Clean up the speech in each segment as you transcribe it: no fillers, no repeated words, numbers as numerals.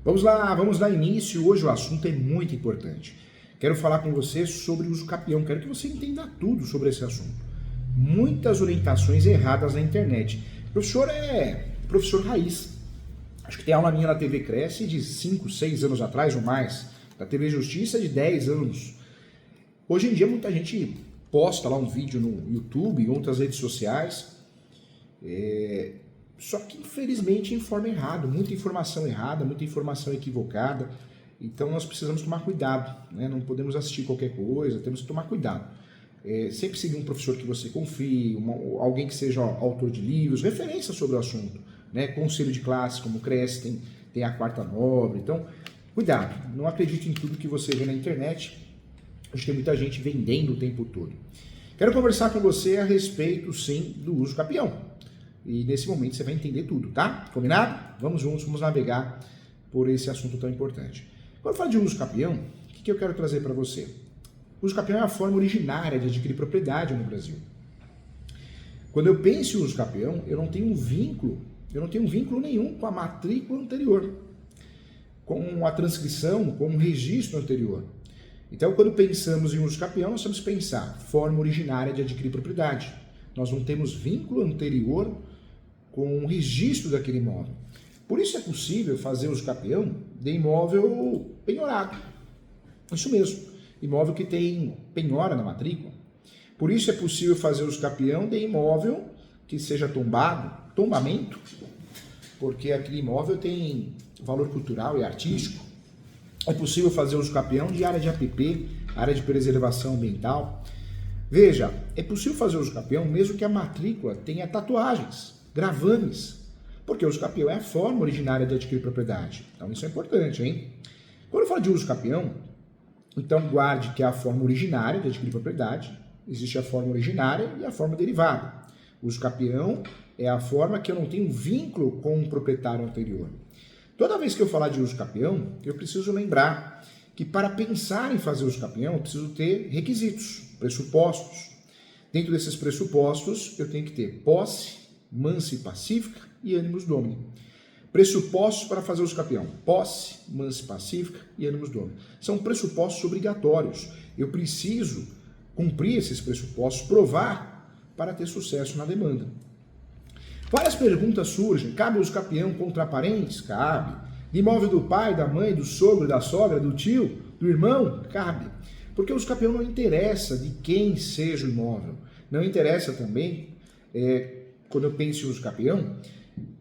Vamos dar início. Hoje o assunto é muito importante. Quero falar com você sobre o uso capião. Quero que você entenda tudo sobre esse assunto. Muitas orientações erradas na internet. O professor é professor raiz. Acho que tem aula minha na TV Cresce de 5, 6 anos atrás ou mais. Da TV Justiça de 10 anos. Hoje em dia muita gente posta lá um vídeo no YouTube e outras redes sociais. Só que infelizmente informa errado, muita informação errada, muita informação equivocada. Então nós precisamos tomar cuidado, né? Não podemos assistir qualquer coisa, temos que tomar cuidado. Sempre seguir um professor que você confie, alguém que seja autor de livros, referência sobre o assunto, né? Conselho de classe, como o Cresce, tem a Quarta Nobre. Então, cuidado, não acredite em tudo que você vê na internet. Hoje tem muita gente vendendo o tempo todo. Quero conversar com você a respeito, sim, do uso capião. E nesse momento você vai entender tudo, tá? Combinado? Vamos juntos, vamos navegar por esse assunto tão importante. Quando eu falo de uso capião, o que eu quero trazer para você? O uso capião é a forma originária de adquirir propriedade no Brasil. Quando eu penso em uso capião, eu não tenho vínculo nenhum com a matrícula anterior, com a transcrição, com o registro anterior. Então, quando pensamos em uso capião, nós temos que pensar forma originária de adquirir propriedade. Nós não temos vínculo anterior com o registro daquele imóvel. Por isso é possível fazer uso capião de imóvel penhorado. Isso mesmo, imóvel que tem penhora na matrícula. Por isso é possível fazer uso capião de imóvel que seja tombamento, porque aquele imóvel tem valor cultural e artístico. É possível fazer uso capião de área de APP, área de preservação ambiental. Veja, é possível fazer uso capião mesmo que a matrícula tenha tatuagens, gravames, porque o uso capião é a forma originária de adquirir propriedade. Então isso é importante, hein? Quando eu falo de uso capião, então guarde que é a forma originária de adquirir propriedade. Existe a forma originária e a forma derivada. O uso capião é a forma que eu não tenho vínculo com o proprietário anterior. Toda vez que eu falar de uso capião, eu preciso lembrar que para pensar em fazer uso capião, eu preciso ter requisitos, pressupostos. Dentro desses pressupostos, eu tenho que ter posse, mansa e pacífica e animus domini. Pressupostos para fazer uso capião: posse, mansa e pacífica e animus domini. São pressupostos obrigatórios. Eu preciso cumprir esses pressupostos, provar para ter sucesso na demanda. Várias perguntas surgem. Cabe uso capião contra parentes? Cabe. De imóvel do pai, da mãe, do sogro, da sogra, do tio, do irmão? Cabe. Porque o uso capião não interessa de quem seja o imóvel. Não interessa também, quando eu penso em uso capião,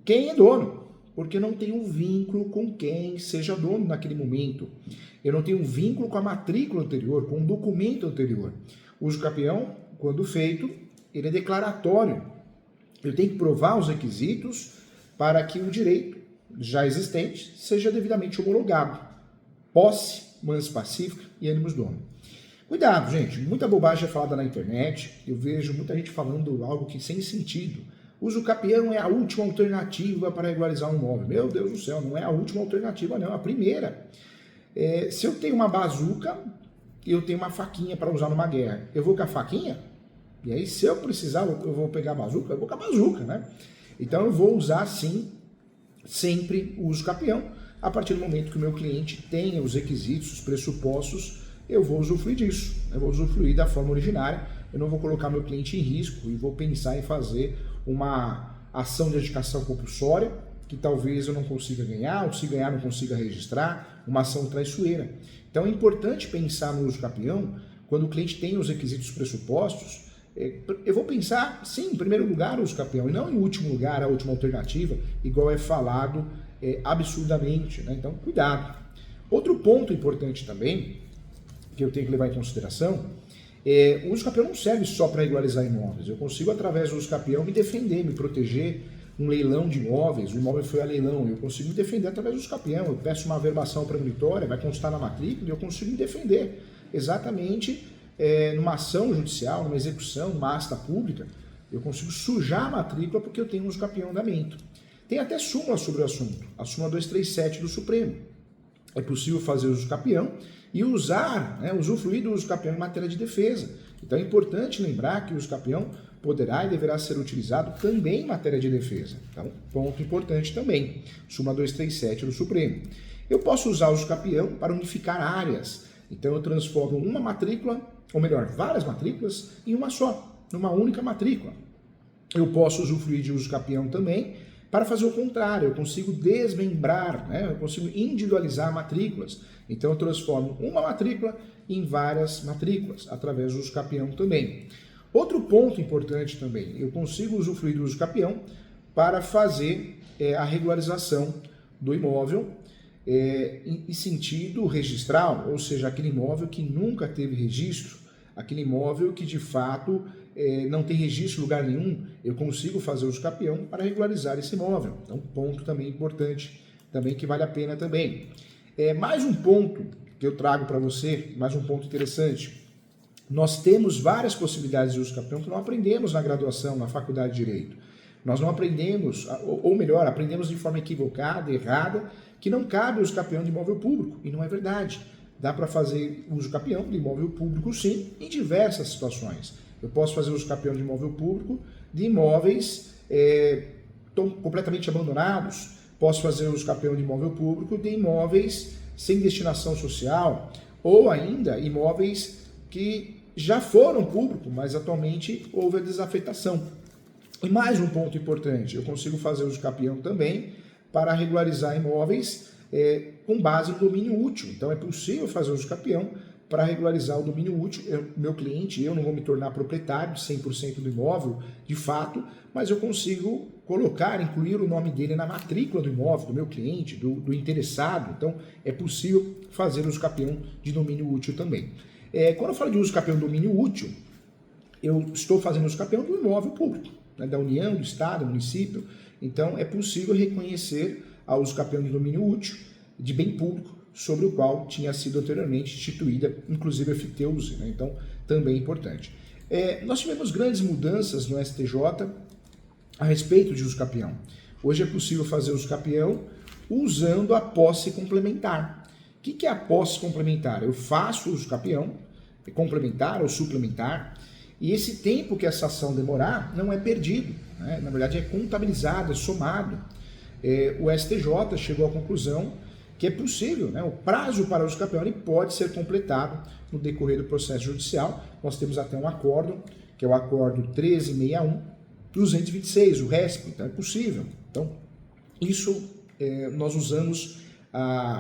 quem é dono. Porque não tem um vínculo com quem seja dono naquele momento. Eu não tenho um vínculo com a matrícula anterior, com o documento anterior. O uso capião, quando feito, ele é declaratório. Eu tenho que provar os requisitos para que o direito já existente seja devidamente homologado. Posse, mansa pacífica e animus domini. Cuidado, gente. Muita bobagem é falada na internet. Eu vejo muita gente falando algo que sem sentido. Uso capião é a última alternativa para regularizar um imóvel. Meu Deus do céu, não é a última alternativa, não. É a primeira. Se eu tenho uma bazuca, eu tenho uma faquinha para usar numa guerra. Eu vou com a faquinha? E aí, se eu precisar, eu vou pegar a bazuca? Eu vou com a bazuca, né? Então, eu vou usar, sim, sempre o uso capião. A partir do momento que o meu cliente tenha os requisitos, os pressupostos, eu vou usufruir disso. Eu vou usufruir da forma originária. Eu não vou colocar meu cliente em risco e vou pensar em fazer uma ação de adjudicação compulsória, que talvez eu não consiga ganhar, ou se ganhar não consiga registrar, uma ação traiçoeira. Então, é importante pensar no uso capião quando o cliente tem os requisitos pressupostos. Eu vou pensar, sim, em primeiro lugar o uso capião, e não em último lugar, a última alternativa, igual é falado absurdamente, né? Então, cuidado. Outro ponto importante também, que eu tenho que levar em consideração, o uso capião não serve só para regularizar imóveis. Eu consigo, através do uso capião, me defender, me proteger. Um leilão de imóveis, o imóvel foi a leilão, eu consigo me defender através do uso capião. Eu peço uma averbação premonitória, vai constar na matrícula e eu consigo me defender exatamente numa ação judicial, numa execução, numa asta pública. Eu consigo sujar a matrícula porque eu tenho um uso capião em andamento. Tem até súmula sobre o assunto, a súmula 237 do Supremo. É possível fazer uso capião e usufruir do uso capião em matéria de defesa. Então é importante lembrar que o uso capião poderá e deverá ser utilizado também em matéria de defesa. Então, ponto importante também, súmula 237 do Supremo. Eu posso usar o uso capião para unificar áreas. Então eu transformo uma matrícula, ou melhor, várias matrículas, em uma só, numa única matrícula. Eu posso usufruir de uso capião também para fazer o contrário, eu consigo desmembrar, né? Eu consigo individualizar matrículas. Então eu transformo uma matrícula em várias matrículas, através do uso capião também. Outro ponto importante também, eu consigo usufruir do uso capião para fazer a regularização do imóvel em sentido registral, ou seja, aquele imóvel que nunca teve registro, aquele imóvel que de fato não tem registro em lugar nenhum, eu consigo fazer o uso capião para regularizar esse imóvel. Então, ponto também importante, também que vale a pena também. Mais um ponto que eu trago para você, mais um ponto interessante. Nós temos várias possibilidades de uso capião que não aprendemos na graduação, na faculdade de Direito. Nós não aprendemos, ou melhor, aprendemos de forma equivocada, errada, que não cabe o uso capião de imóvel público, e não é verdade. Dá para fazer uso capião de imóvel público, sim, em diversas situações. Eu posso fazer uso capião de imóvel público de imóveis completamente abandonados. Posso fazer uso capião de imóvel público de imóveis sem destinação social, ou ainda imóveis que já foram público, mas atualmente houve a desafetação. E mais um ponto importante, eu consigo fazer uso capião também para regularizar imóveis com base no domínio útil. Então é possível fazer uso capião para regularizar o domínio útil. Meu cliente, eu não vou me tornar proprietário de 100% do imóvel, de fato, mas eu consigo colocar, incluir o nome dele na matrícula do imóvel, do meu cliente, do interessado. Então é possível fazer uso capião de domínio útil também. Quando eu falo de uso capião de domínio útil, eu estou fazendo uso capião do imóvel público, né, da União, do Estado, do município. Então é possível reconhecer a uso capião de domínio útil de bem público, sobre o qual tinha sido anteriormente instituída, inclusive a FITEUSE, né? Então também é importante. Nós tivemos grandes mudanças no STJ a respeito de uso capião. Hoje é possível fazer uso capião usando a posse complementar. O que é a posse complementar? Eu faço uso capião, complementar ou suplementar, e esse tempo que essa ação demorar não é perdido, né? Na verdade é contabilizado, é somado. O STJ chegou à conclusão que é possível, né? O prazo para o uso capião ele pode ser completado no decorrer do processo judicial. Nós temos até um acórdão, que é o acórdão 1361-226, o RESP, então é possível. Então, isso nós usamos,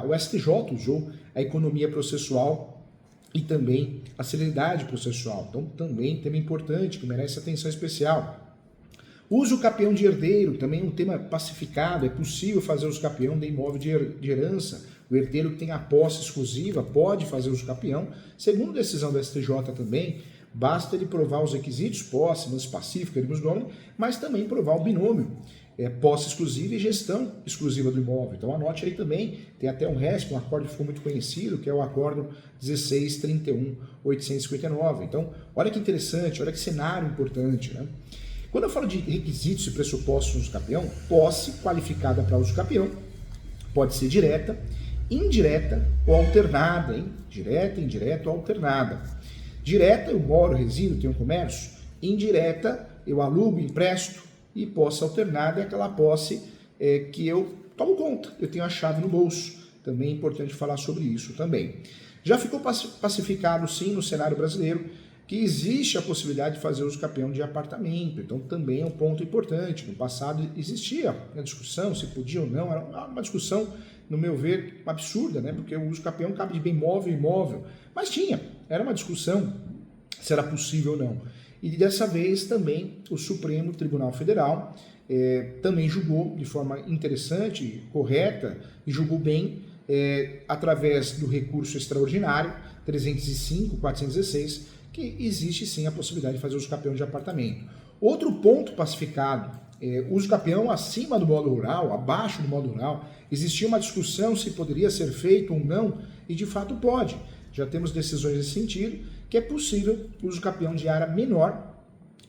o STJ usou a economia processual e também a celeridade processual. Então, também tema importante, que merece atenção especial. Uso capião de herdeiro, também é um tema pacificado, é possível fazer uso capião de imóvel de herança. O herdeiro que tem a posse exclusiva pode fazer uso capião. Segundo decisão do STJ também, basta ele provar os requisitos, posse, lance pacífico, nome, mas também provar o binômio, posse exclusiva e gestão exclusiva do imóvel. Então anote aí também, tem até um RESP, um acórdão que ficou muito conhecido, que é o acórdão 1631-859. Então, olha que interessante, olha que cenário importante, né? Quando eu falo de requisitos e pressupostos do uso capião, posse qualificada para uso capião pode ser direta, indireta ou alternada, hein? Direta, indireta ou alternada. Direta, eu moro, resido, tenho comércio. Indireta, eu alugo, empresto. E posse alternada é aquela posse que eu tomo conta, eu tenho a chave no bolso. Também é importante falar sobre isso também. Já ficou pacificado, sim, no cenário brasileiro, que existe a possibilidade de fazer uso capião de apartamento. Então também é um ponto importante. No passado existia a discussão se podia ou não, era uma discussão, no meu ver, absurda, né? Porque o uso capião cabe de bem móvel e imóvel. Mas era uma discussão se era possível ou não. E dessa vez também o Supremo Tribunal Federal também julgou de forma interessante, correta, e julgou bem através do recurso extraordinário 305.416, que existe sim a possibilidade de fazer uso capião de apartamento. Outro ponto pacificado, uso capião acima do modo rural, abaixo do modo rural, existia uma discussão se poderia ser feito ou não, e de fato pode. Já temos decisões nesse sentido, que é possível uso capião de área menor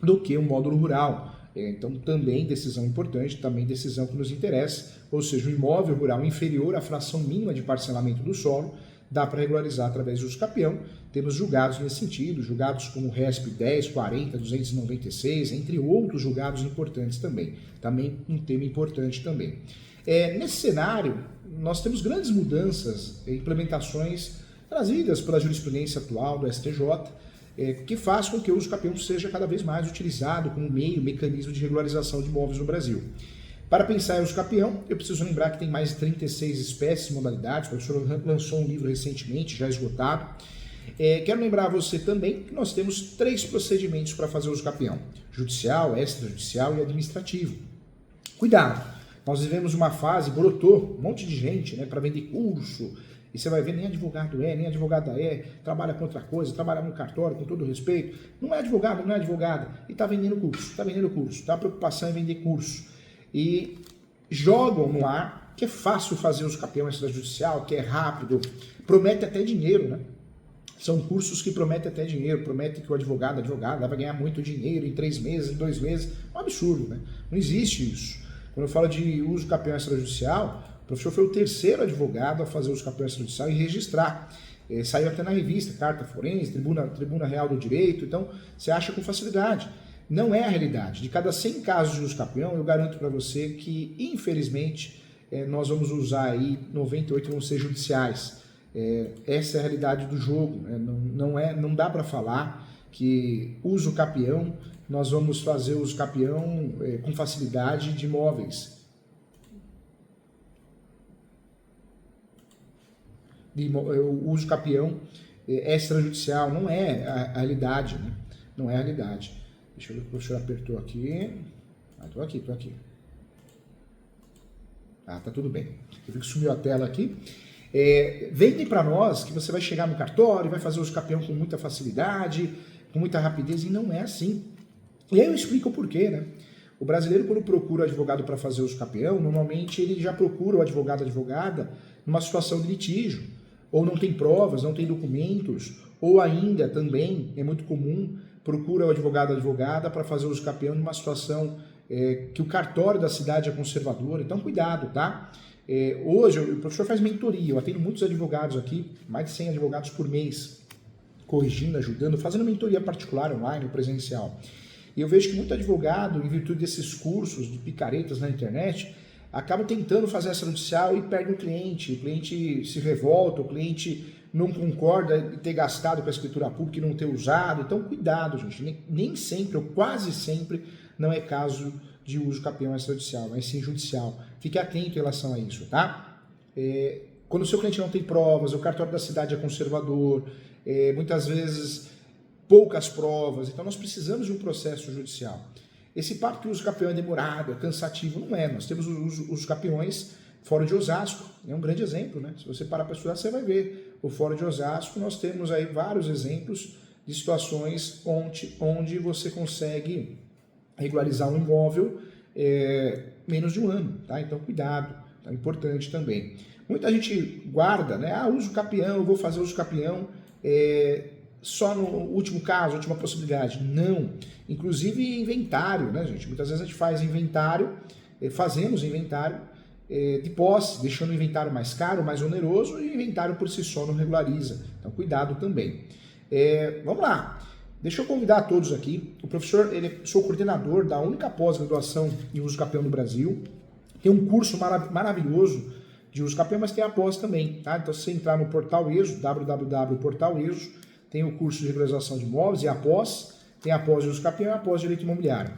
do que o módulo rural. Então também decisão importante, também decisão que nos interessa, ou seja, o imóvel rural inferior à fração mínima de parcelamento do solo dá para regularizar através do uso capião. Temos julgados nesse sentido, julgados como o RESP 10, 40, 296, entre outros julgados importantes também. Também um tema importante também. Nesse cenário, nós temos grandes mudanças, implementações trazidas pela jurisprudência atual do STJ, que faz com que o uso capião seja cada vez mais utilizado como mecanismo de regularização de imóveis no Brasil. Para pensar em uso capião, eu preciso lembrar que tem mais de 36 espécies e modalidades. O professor lançou um livro recentemente, já esgotado. Quero lembrar a você também que nós temos 3 procedimentos para fazer uso capião: judicial, extrajudicial e administrativo. Cuidado, nós vivemos uma fase, brotou um monte de gente, né, para vender curso, e você vai ver, nem advogado nem advogada trabalha com outra coisa, trabalha no cartório, com todo respeito, não é advogado, não é advogada, e está vendendo curso, tá? A preocupação é vender curso. E jogam no ar que é fácil fazer uso capião extrajudicial, que é rápido, promete até dinheiro, né? São cursos que prometem até dinheiro, prometem que o advogada vai ganhar muito dinheiro em 3 meses, em 2 meses. É um absurdo, né? Não existe isso. Quando eu falo de uso capião extrajudicial, o professor foi o 3º advogado a fazer uso capião extrajudicial e registrar. Saiu até na revista, Carta Forense, Tribuna Real do Direito, então você acha com facilidade. Não é a realidade. De cada 100 casos de uso capião, eu garanto para você que, infelizmente, nós vamos usar aí 98 vão ser judiciais. Essa é a realidade do jogo. Não dá para falar que uso capião, nós vamos fazer uso capião com facilidade de imóveis. O uso capião extrajudicial não é a realidade, né? Não é a realidade. Deixa eu ver o professor apertou aqui. Tô aqui. Tá tudo bem. Eu vi que sumiu a tela aqui. Vendem para nós que você vai chegar no cartório, vai fazer uso capião com muita facilidade, com muita rapidez, e não é assim. E aí eu explico o porquê, né? O brasileiro, quando procura advogado para fazer uso capião, normalmente ele já procura o advogada numa situação de litígio, ou não tem provas, não tem documentos, ou ainda também, é muito comum, procura o advogada para fazer uso capião numa situação que o cartório da cidade é conservador. Então, cuidado, tá? Hoje, o professor faz mentoria, eu atendo muitos advogados aqui, mais de 100 advogados por mês, corrigindo, ajudando, fazendo mentoria particular, online, presencial. E eu vejo que muito advogado, em virtude desses cursos de picaretas na internet, acaba tentando fazer extrajudicial e perde o cliente se revolta, o cliente não concorda em ter gastado com a escritura pública e não ter usado. Então, cuidado, gente, nem sempre, ou quase sempre, não é caso de uso capião extrajudicial, mas sim judicial. Fique atento em relação a isso, tá? Quando o seu cliente não tem provas, o cartório da cidade é conservador, muitas vezes poucas provas, então nós precisamos de um processo judicial. Esse papo que o uso capião é demorado, é cansativo, não é. Nós temos os capiões Fórum de Osasco, é um grande exemplo, né? Se você parar para estudar, você vai ver. O Fórum de Osasco, nós temos aí vários exemplos de situações onde você consegue regularizar um imóvel menos de um ano, tá? Então, cuidado, é importante também. Muita gente guarda, né? Uso capião, eu vou fazer uso capião só no último caso, última possibilidade. Não. Inclusive inventário, né, gente? Muitas vezes a gente faz inventário, fazemos inventário de posse, deixando o inventário mais caro, mais oneroso, e o inventário por si só não regulariza. Então, cuidado também. Vamos lá. Deixa eu convidar a todos aqui. O professor, sou coordenador da única pós-graduação em uso capião no Brasil. Tem um curso maravilhoso de uso capião, mas tem a pós também, tá? Então, se você entrar no Portal EJO, www.portal.ejo, tem o curso de regularização de imóveis e a pós, tem a pós de uso capião e a pós de direito imobiliário.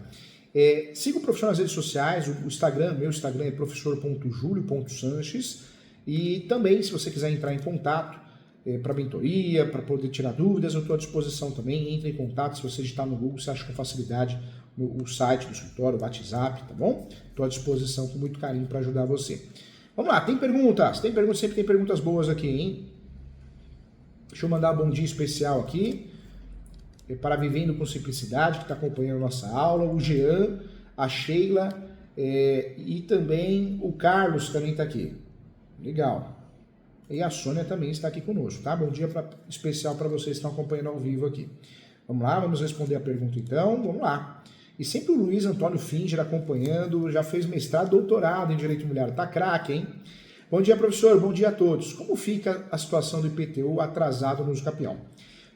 Siga o professor nas redes sociais, o Instagram, meu Instagram é professor.julio.sanches, e também, se você quiser entrar em contato para mentoria, para poder tirar dúvidas, eu estou à disposição também. Entre em contato, se você digitar no Google, você acha com facilidade o site do escritório, o WhatsApp, tá bom? Estou à disposição com muito carinho para ajudar você. Vamos lá, tem perguntas? Sempre tem perguntas boas aqui, hein? Deixa eu mandar um bom dia especial aqui para Vivendo com Simplicidade, que está acompanhando a nossa aula, o Jean, a Sheila e também o Carlos também está aqui. Legal. E a Sônia também está aqui conosco, tá? Bom dia especial para vocês que estão acompanhando ao vivo aqui. Vamos lá, vamos responder a pergunta então, vamos lá. E sempre o Luiz Antônio Finger acompanhando, já fez mestrado, doutorado em Direito Imobiliário, tá craque, hein? Bom dia, professor. Bom dia a todos. Como fica a situação do IPTU atrasado no uso capião?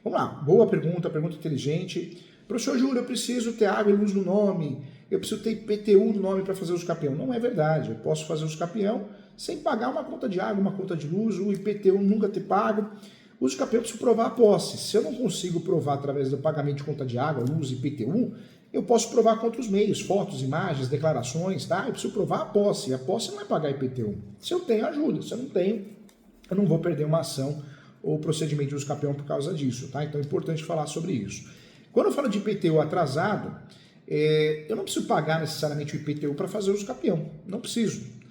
Vamos lá. Boa pergunta inteligente. Professor Júlio, eu preciso ter água e luz no nome. Eu preciso ter IPTU no nome para fazer uso capião. Não é verdade. Eu posso fazer uso capião sem pagar uma conta de água, uma conta de luz, o IPTU nunca ter pago. O uso capião eu preciso provar a posse. Se eu não consigo provar através do pagamento de conta de água, luz e IPTU, eu posso provar com outros meios, fotos, imagens, declarações, tá? Eu preciso provar a posse. A posse não é pagar IPTU. Se eu tenho, ajuda. Se eu não tenho, eu não vou perder uma ação ou procedimento de uso capião por causa disso, tá? Então é importante falar sobre isso. Quando eu falo de IPTU atrasado, eu não preciso pagar necessariamente o IPTU para fazer uso capião. Não preciso.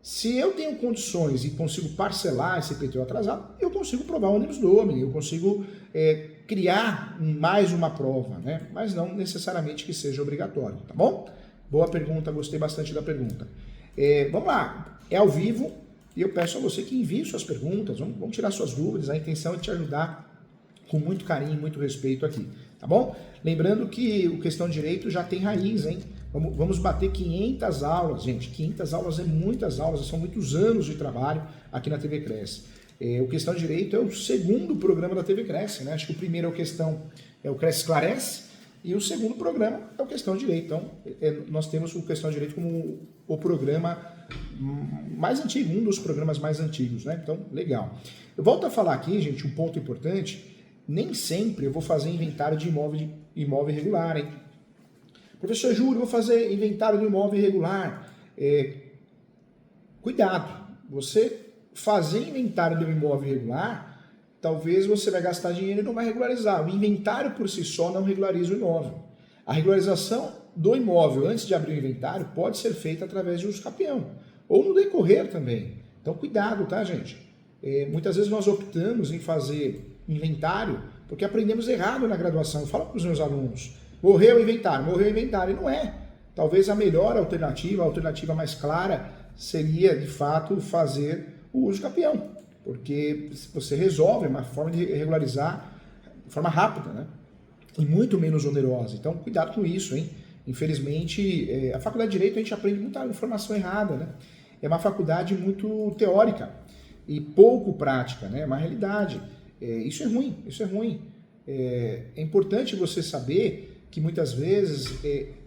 Se eu tenho condições e consigo parcelar esse IPTU atrasado, eu consigo provar o ônibus domini, eu consigo criar mais uma prova, né? Mas não necessariamente que seja obrigatório, tá bom? Boa pergunta, gostei bastante da pergunta. Vamos lá, é ao vivo e eu peço a você que envie suas perguntas, vamos tirar suas dúvidas, a intenção é te ajudar com muito carinho e muito respeito aqui, tá bom? Lembrando que o Questão de Direito já tem raiz, hein? Vamos bater 500 aulas, gente. 500 aulas é muitas aulas, são muitos anos de trabalho aqui na TV Cresce. O Questão de Direito é o segundo programa da TV Cresce, né? Acho que o primeiro é o Cresce Esclarece e o segundo programa é o Questão de Direito. Então, nós temos o Questão de Direito como o programa mais antigo, um dos programas mais antigos, né? Então, legal. Eu volto a falar aqui, gente, um ponto importante. Nem sempre eu vou fazer inventário de imóvel irregular, hein? Professor Júlio, vou fazer inventário do imóvel irregular. Cuidado, você fazer inventário do imóvel irregular, talvez você vai gastar dinheiro e não vai regularizar. O inventário por si só não regulariza o imóvel. A regularização do imóvel antes de abrir o inventário pode ser feita através de uso capião, ou no decorrer também. Então cuidado, tá, gente? Muitas vezes nós optamos em fazer inventário porque aprendemos errado na graduação. Eu falo para os meus alunos, morreu o inventário, e não é. Talvez a melhor alternativa, a alternativa mais clara, seria, de fato, fazer o uso capião, porque você resolve uma forma de regularizar de forma rápida, né? E muito menos onerosa. Então, cuidado com isso, hein? Infelizmente, a faculdade de Direito a gente aprende muita informação errada, né? É uma faculdade muito teórica e pouco prática, né? É uma realidade. Isso é ruim. É importante você saber que muitas vezes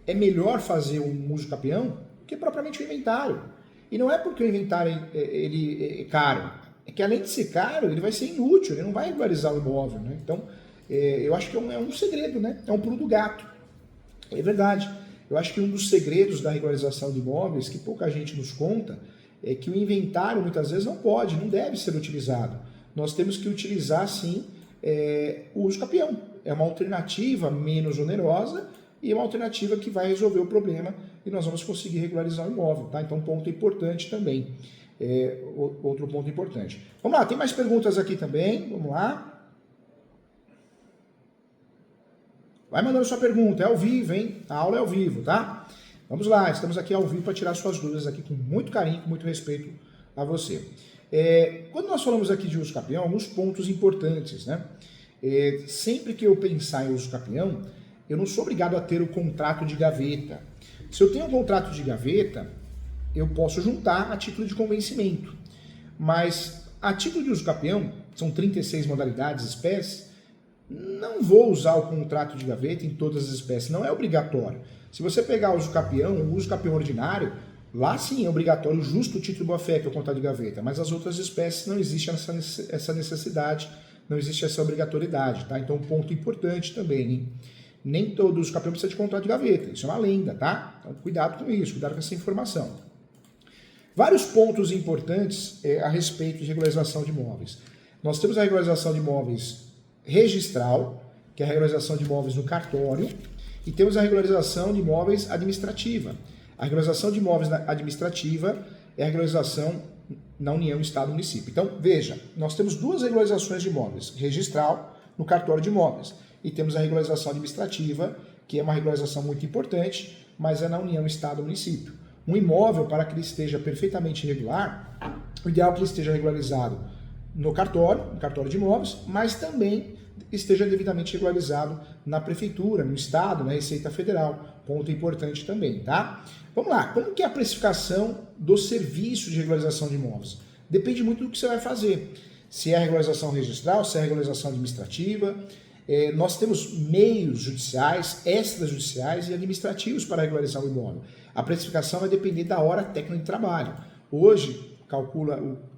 é melhor fazer um uso capião do que propriamente o inventário. E não é porque o inventário ele é caro, é que além de ser caro, ele vai ser inútil, ele não vai regularizar o imóvel, né? Então, eu acho que é um segredo, né? É um pulo do gato. É verdade. Eu acho que um dos segredos da regularização de imóveis, que pouca gente nos conta, é que o inventário muitas vezes não deve ser utilizado. Nós temos que utilizar, sim, o uso capião. É uma alternativa menos onerosa e é uma alternativa que vai resolver o problema e nós vamos conseguir regularizar o imóvel, tá? Então, ponto importante também. Outro ponto importante. Vamos lá, tem mais perguntas aqui também. Vamos lá. Vai mandando sua pergunta, é ao vivo, hein? A aula é ao vivo, tá? Vamos lá, estamos aqui ao vivo para tirar suas dúvidas aqui com muito carinho, com muito respeito a você. Quando nós falamos aqui de uso capião, alguns pontos importantes, né? Sempre que eu pensar em uso capião, eu não sou obrigado a ter o contrato de gaveta. Se eu tenho um contrato de gaveta, eu posso juntar a título de convencimento. Mas a título de uso capião, são 36 modalidades, espécies, não vou usar o contrato de gaveta em todas as espécies, não é obrigatório. Se você pegar o uso capião ordinário, lá sim é obrigatório o justo título boa-fé, que é o contrato de gaveta, mas as outras espécies não existe essa necessidade, não existe essa obrigatoriedade, tá? Então, um ponto importante também, hein? Nem todo uso capião precisa de contrato de gaveta, isso é uma lenda, tá? Então, cuidado com isso, cuidado com essa informação. Vários pontos importantes a respeito de regularização de imóveis. Nós temos a regularização de imóveis registral, que é a regularização de imóveis no cartório, e temos a regularização de imóveis administrativa. A regularização de imóveis administrativa é a regularização na União, Estado e Município. Então, veja, nós temos duas regularizações de imóveis, registral no cartório de imóveis, e temos a regularização administrativa, que é uma regularização muito importante, mas é na União, Estado e Município. Um imóvel, para que ele esteja perfeitamente regular, o ideal é que ele esteja regularizado no cartório de imóveis, mas também esteja devidamente regularizado na prefeitura, no estado, na Receita Federal. Ponto importante também, tá? Vamos lá, como que é a precificação do serviço de regularização de imóveis? Depende muito do que você vai fazer. Se é a regularização registral, se é a regularização administrativa. Nós temos meios judiciais, extrajudiciais e administrativos para regularizar o imóvel. A precificação vai depender da hora técnica de trabalho. Hoje, o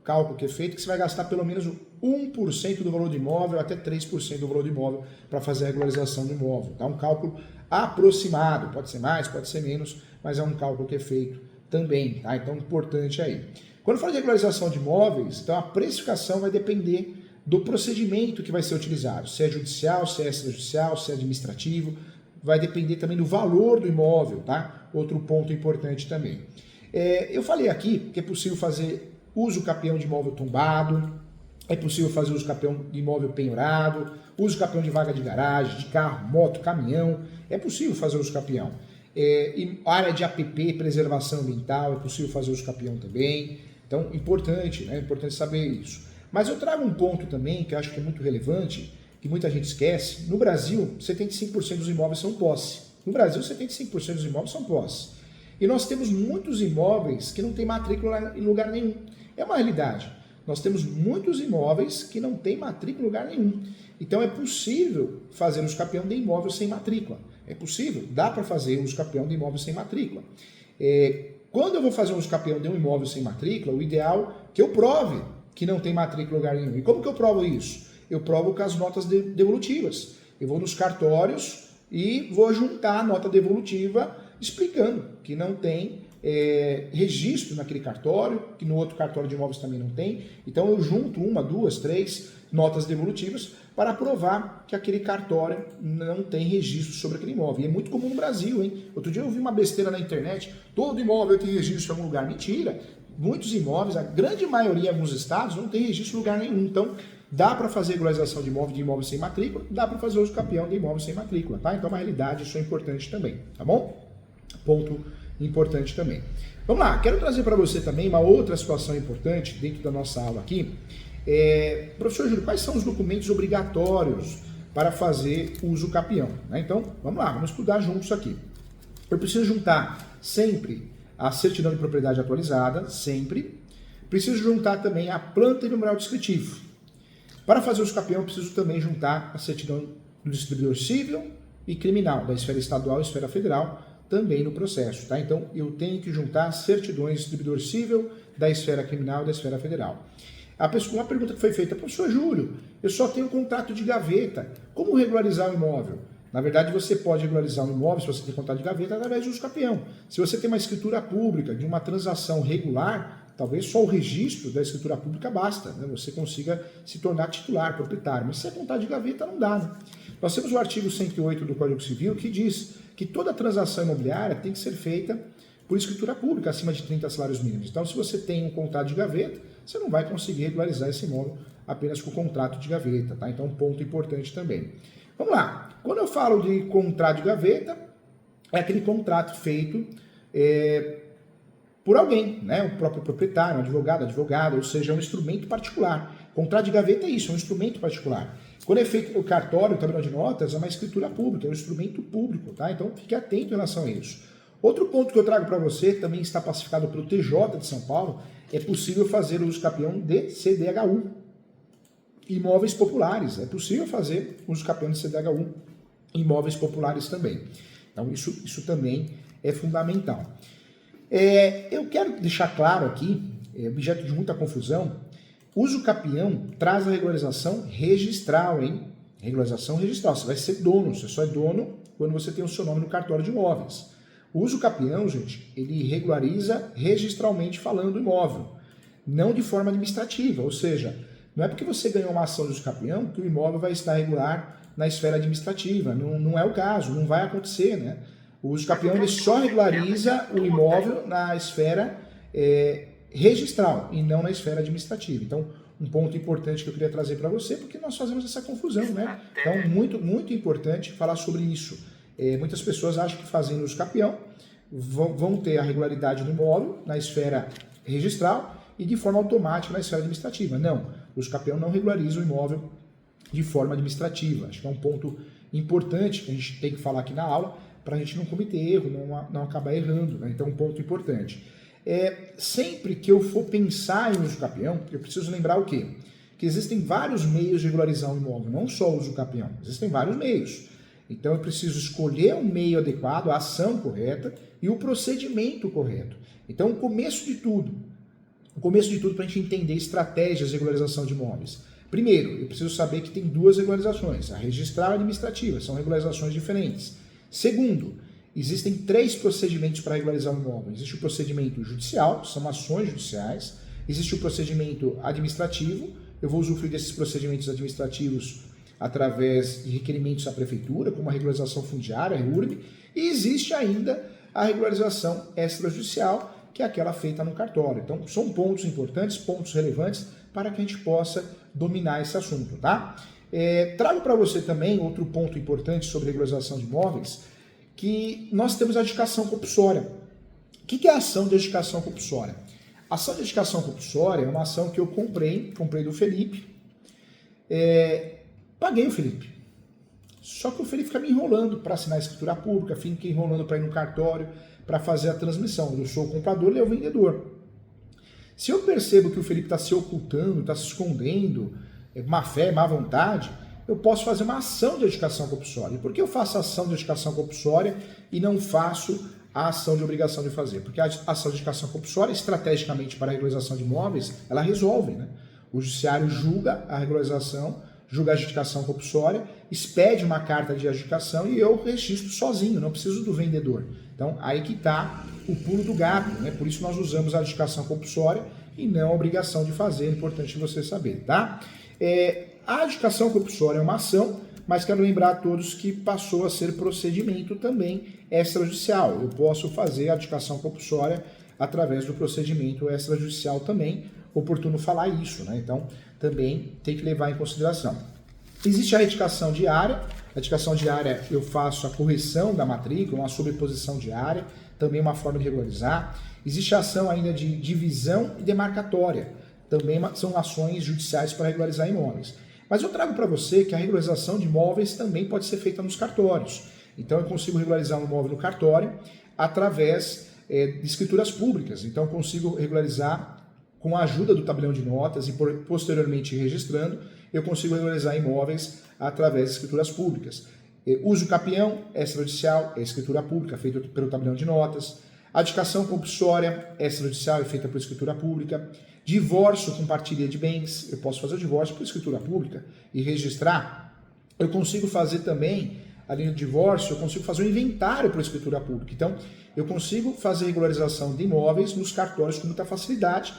cálculo que é feito que você vai gastar pelo menos 1% do valor do imóvel até 3% do valor do imóvel para fazer a regularização do imóvel. Tá? Um cálculo aproximado, pode ser mais, pode ser menos, mas é um cálculo que é feito também. Tá? Então, importante aí. Quando fala de regularização de imóveis, então a precificação vai depender do procedimento que vai ser utilizado, se é judicial, se é extrajudicial, se é administrativo, vai depender também do valor do imóvel, tá? Outro ponto importante também. Eu falei aqui que é possível fazer uso capião de imóvel tombado, é possível fazer uso capião de imóvel penhorado, uso capião de vaga de garagem, de carro, moto, caminhão, é possível fazer uso capião. Área de APP, preservação ambiental, é possível fazer uso capião também. Então, importante, né? Importante saber isso. Mas eu trago um ponto também que eu acho que é muito relevante, que muita gente esquece. No Brasil, 75% dos imóveis são posse. No Brasil, 75% dos imóveis são posse. E nós temos muitos imóveis que não têm matrícula em lugar nenhum. É uma realidade. Nós temos muitos imóveis que não têm matrícula em lugar nenhum. Então é possível fazer uso capião de imóvel sem matrícula. É possível, dá para fazer uso capião de imóvel sem matrícula. Quando eu vou fazer um uso capião de um imóvel sem matrícula, o ideal é que eu prove que não tem matrícula em lugar nenhum. E como que eu provo isso? Eu provo com as notas devolutivas. Eu vou nos cartórios e vou juntar a nota devolutiva explicando que não tem registro naquele cartório, que no outro cartório de imóveis também não tem. Então eu junto 1, 2, 3 notas devolutivas para provar que aquele cartório não tem registro sobre aquele imóvel. E é muito comum no Brasil, hein? Outro dia eu vi uma besteira na internet, todo imóvel tem registro em algum lugar. Mentira! Muitos imóveis, a grande maioria em alguns estados, não tem registro em lugar nenhum. Então, dá para fazer regularização de imóvel sem matrícula, dá para fazer uso capião de imóvel sem matrícula, tá? Então, é uma realidade, isso é importante também, tá bom? Ponto importante também. Vamos lá, quero trazer para você também uma outra situação importante dentro da nossa aula aqui. Professor Júlio, quais são os documentos obrigatórios para fazer uso capião? Né? Então, vamos lá, vamos estudar juntos aqui. Eu preciso juntar sempre a certidão de propriedade atualizada, sempre. Preciso juntar também a planta e numeral descritivo. Para fazer uso capião, eu preciso também juntar a certidão do distribuidor civil e criminal, da esfera estadual e esfera federal, também no processo. Tá? Então, eu tenho que juntar certidões do distribuidor civil, da esfera criminal e da esfera federal. Uma pergunta que foi feita, professor Júlio, eu só tenho contrato de gaveta, como regularizar o imóvel? Na verdade, você pode regularizar um imóvel, se você tem contrato de gaveta, através de uso capião. Se você tem uma escritura pública de uma transação regular, talvez só o registro da escritura pública basta, né? Você consiga se tornar titular, proprietário. Mas se é contrato de gaveta, não dá. Né? Nós temos o artigo 108 do Código Civil que diz que toda transação imobiliária tem que ser feita por escritura pública, acima de 30 salários mínimos. Então, se você tem um contrato de gaveta, você não vai conseguir regularizar esse imóvel apenas com o contrato de gaveta. Tá? Então, um ponto importante também. Vamos lá. Quando eu falo de contrato de gaveta, é aquele contrato feito por alguém, né? O próprio proprietário, um advogado, advogada, ou seja, um instrumento particular. Contrato de gaveta é isso, é um instrumento particular. Quando é feito no cartório, o tabelião de notas, é uma escritura pública, é um instrumento público, tá? Então, fique atento em relação a isso. Outro ponto que eu trago para você, também está pacificado pelo TJ de São Paulo, é possível fazer o uso capião de CDHU. Imóveis populares, é possível fazer uso capião de CDHU, imóveis populares também. Então, isso também é fundamental. Eu quero deixar claro aqui, objeto de muita confusão, uso capião traz a regularização registral, hein? Regularização registral, você vai ser dono, você só é dono quando você tem o seu nome no cartório de imóveis. O uso capião, gente, ele regulariza registralmente falando o imóvel, não de forma administrativa, ou seja, não é porque você ganhou uma ação de uso capião que o imóvel vai estar regular na esfera administrativa. Não é o caso, não vai acontecer, né? O uso capião ele só regulariza o imóvel na esfera registral e não na esfera administrativa. Então, um ponto importante que eu queria trazer para você, porque nós fazemos essa confusão, né? Então, muito, muito importante falar sobre isso. Muitas pessoas acham que fazendo uso capião vão ter a regularidade do imóvel na esfera registral e de forma automática na esfera administrativa. Não, o uso capião não regulariza o imóvel de forma administrativa. Acho que é um ponto importante que a gente tem que falar aqui na aula para a gente não cometer erro, não acabar errando, né? Então, um ponto importante. Sempre que eu for pensar em uso capião, eu preciso lembrar o quê? Que existem vários meios de regularizar um imóvel, não só o uso capião, existem vários meios. Então eu preciso escolher um meio adequado, a ação correta e o procedimento correto. Então o começo de tudo para a gente entender estratégias de regularização de imóveis. Primeiro, eu preciso saber que tem duas regularizações, a registral e a administrativa, são regularizações diferentes. Segundo, existem 3 procedimentos para regularizar um imóvel. Existe o procedimento judicial, são ações judiciais. Existe o procedimento administrativo, eu vou usufruir desses procedimentos administrativos através de requerimentos à prefeitura, como a regularização fundiária, a REURB, e existe ainda a regularização extrajudicial, que é aquela feita no cartório. Então, são pontos importantes, pontos relevantes, para que a gente possa dominar esse assunto, tá? Trago para você também outro ponto importante sobre regularização de imóveis, que nós temos a adjudicação compulsória. O que é a ação de adjudicação compulsória? A ação de adjudicação compulsória é uma ação que eu comprei do Felipe, paguei o Felipe. Só que o Felipe fica me enrolando para assinar a escritura pública, fica enrolando para ir no cartório, para fazer a transmissão. Eu sou o comprador, ele é o vendedor. Se eu percebo que o Felipe está se ocultando, está se escondendo, má fé, má vontade, eu posso fazer uma ação de adjudicação compulsória. E por que eu faço a ação de adjudicação compulsória e não faço a ação de obrigação de fazer? Porque a ação de adjudicação compulsória, estrategicamente para a regularização de imóveis, ela resolve, né? O judiciário julga a regularização, julga a adjudicação compulsória, expede uma carta de adjudicação e eu registro sozinho, não preciso do vendedor. Então, aí que está o pulo do gato, né? Por isso nós usamos a adjudicação compulsória e não a obrigação de fazer, é importante você saber, tá? A adjudicação compulsória é uma ação, mas quero lembrar a todos que passou a ser procedimento também extrajudicial. Eu posso fazer a adjudicação compulsória através do procedimento extrajudicial também, oportuno falar isso, né? Então, também tem que levar em consideração. Existe a retificação diária. A retificação diária eu faço a correção da matrícula, uma sobreposição diária, também uma forma de regularizar. Existe a ação ainda de divisão e demarcatória, também são ações judiciais para regularizar imóveis. Mas eu trago para você que a regularização de imóveis também pode ser feita nos cartórios. Então eu consigo regularizar um imóvel no cartório através de escrituras públicas. Então eu consigo regularizar com a ajuda do tabelião de notas e posteriormente registrando, eu consigo regularizar imóveis através de escrituras públicas. Uso capião, extrajudicial, é escritura pública, feita pelo tabelião de notas. Adjudicação compulsória, extrajudicial, é feita por escritura pública. Divórcio com partilha de bens, eu posso fazer o divórcio por escritura pública e registrar. Eu consigo fazer também, além do divórcio, eu consigo fazer um inventário por escritura pública. Então, eu consigo fazer regularização de imóveis nos cartórios com muita facilidade,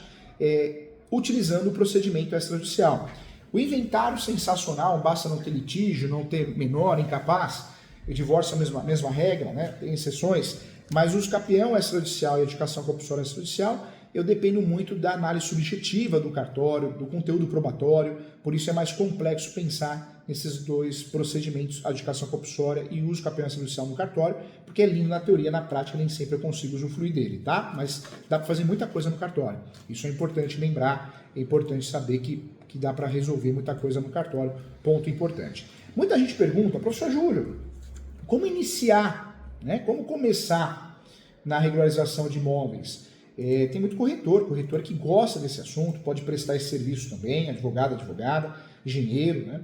utilizando o procedimento extrajudicial. O inventário sensacional, basta não ter litígio, não ter menor, incapaz, o divórcio é a mesma regra, né? Tem exceções, mas o uso capião extrajudicial e a adjudicação compulsória extrajudicial, eu dependo muito da análise subjetiva do cartório, do conteúdo probatório, por isso é mais complexo pensar nesses dois procedimentos, adjudicação compulsória e uso capião extrajudicial no cartório, porque é lindo na teoria, na prática nem sempre eu consigo usufruir dele, tá? Mas dá para fazer muita coisa no cartório. Isso é importante lembrar, é importante saber que dá para resolver muita coisa no cartório, ponto importante. Muita gente pergunta, professor Júlio, como iniciar, né? Como começar na regularização de imóveis? Tem muito corretor que gosta desse assunto, pode prestar esse serviço também, advogada, engenheiro, né?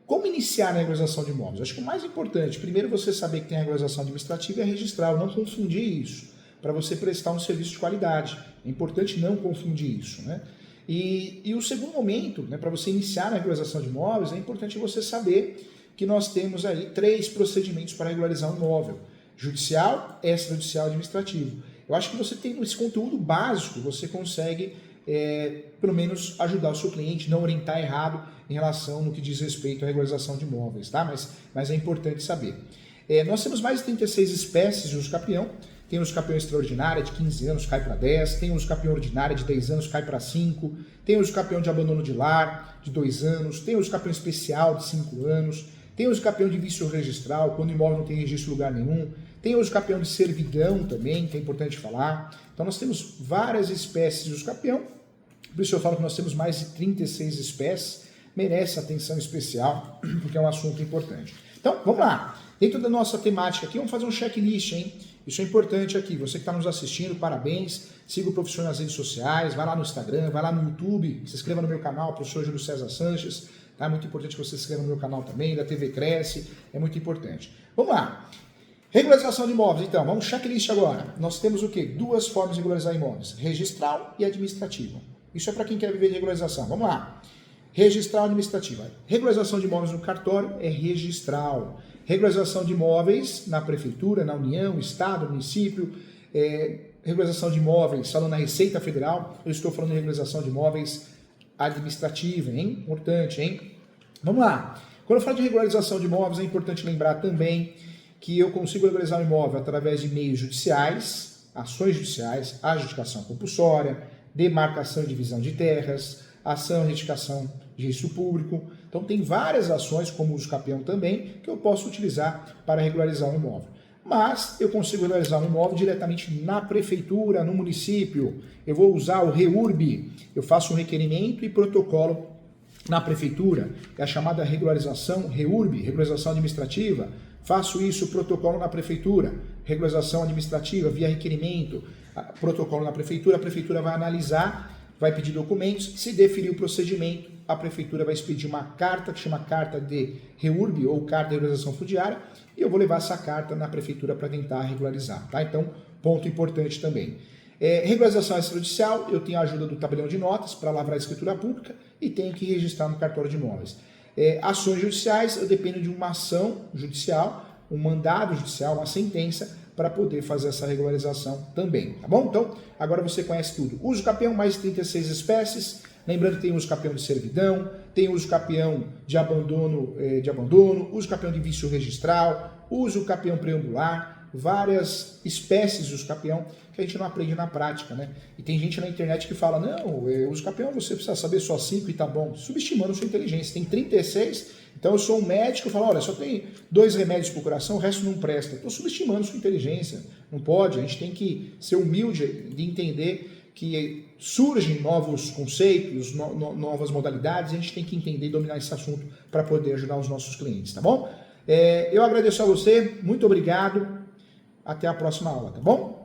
Como iniciar na regularização de imóveis? Acho que o mais importante, primeiro você saber que tem a regularização administrativa e a registral, não confundir isso, para você prestar um serviço de qualidade. É importante não confundir isso, né? E o segundo momento, né, para você iniciar na regularização de imóveis, é importante você saber que nós temos aí 3 procedimentos para regularizar um imóvel: judicial, extrajudicial e administrativo. Eu acho que você tem esse conteúdo básico, você consegue, pelo menos, ajudar o seu cliente, não orientar errado em relação no que diz respeito à regularização de imóveis, tá? Mas é importante saber. Nós temos mais de 36 espécies de uso capião. Tem uso capião extraordinário de 15 anos, cai para 10. Tem uso capião ordinário de 10 anos, cai para 5. Tem uso capião de abandono de lar, de 2 anos. Tem uso capião especial, de 5 anos. Tem uso capião de vício registral, quando o imóvel não tem registro em lugar nenhum. Tem uso capião de servidão também, que é importante falar. Então nós temos várias espécies de uso capião. Por isso eu falo que nós temos mais de 36 espécies. merece atenção especial, porque é um assunto importante. Então, vamos lá. Dentro da nossa temática aqui, vamos fazer um checklist, hein? Isso é importante aqui. Você que está nos assistindo, parabéns. Siga o professor nas redes sociais, vai lá no Instagram, vai lá no YouTube, se inscreva no meu canal, professor Júlio César Sanches. Tá? É muito importante que você se inscreva no meu canal também, da TV Cresce, é muito importante. Vamos lá. Regularização de imóveis, então, vamos checklist agora. Nós temos o quê? Duas formas de regularizar imóveis, registral e administrativa. Isso é para quem quer viver de regularização. Vamos lá. Registral e administrativa. Regularização de imóveis no cartório é registral. Regularização de imóveis na prefeitura, na União, Estado, município, regularização de imóveis, falando na Receita Federal, eu estou falando de regularização de imóveis administrativa, hein? Importante, hein? Vamos lá. Quando eu falo de regularização de imóveis, é importante lembrar também que eu consigo regularizar o imóvel através de meios judiciais, ações judiciais, adjudicação compulsória, demarcação e divisão de terras, ação e retificação de registro público. Então tem várias ações, como o uso capião também, que eu posso utilizar para regularizar o imóvel. Mas eu consigo regularizar um imóvel diretamente na prefeitura, no município. Eu vou usar o REURB, eu faço um requerimento e protocolo na prefeitura, é a chamada regularização REURB, regularização administrativa. Faço isso, protocolo na prefeitura, regularização administrativa via requerimento, protocolo na prefeitura, a prefeitura vai analisar, vai pedir documentos, se definir o procedimento, a prefeitura vai expedir uma carta, que chama carta de REURB ou carta de regularização fundiária, e eu vou levar essa carta na prefeitura para tentar regularizar, tá? Então, ponto importante também. Regularização extrajudicial, eu tenho a ajuda do tabelião de notas para lavrar a escritura pública e tenho que registrar no cartório de imóveis. Ações judiciais, eu dependo de uma ação judicial, um mandado judicial, uma sentença, para poder fazer essa regularização também, tá bom? Então, agora você conhece tudo. Uso capião, mais de 36 espécies, lembrando que tem uso capião de servidão, tem uso capião de abandono, uso capião de vício registral, uso capião preambular, várias espécies de uso capião que a gente não aprende na prática, né? E tem gente na internet que fala, não, uso capião você precisa saber só 5 e tá bom, subestimando sua inteligência. Tem 36, então eu sou um médico, eu falo, olha, só tem 2 remédios para o coração, o resto não presta. Estou subestimando sua inteligência, não pode, a gente tem que ser humilde de entender que surgem novos conceitos, novas modalidades, e a gente tem que entender e dominar esse assunto para poder ajudar os nossos clientes, tá bom? Eu agradeço a você, muito obrigado, até a próxima aula, tá bom?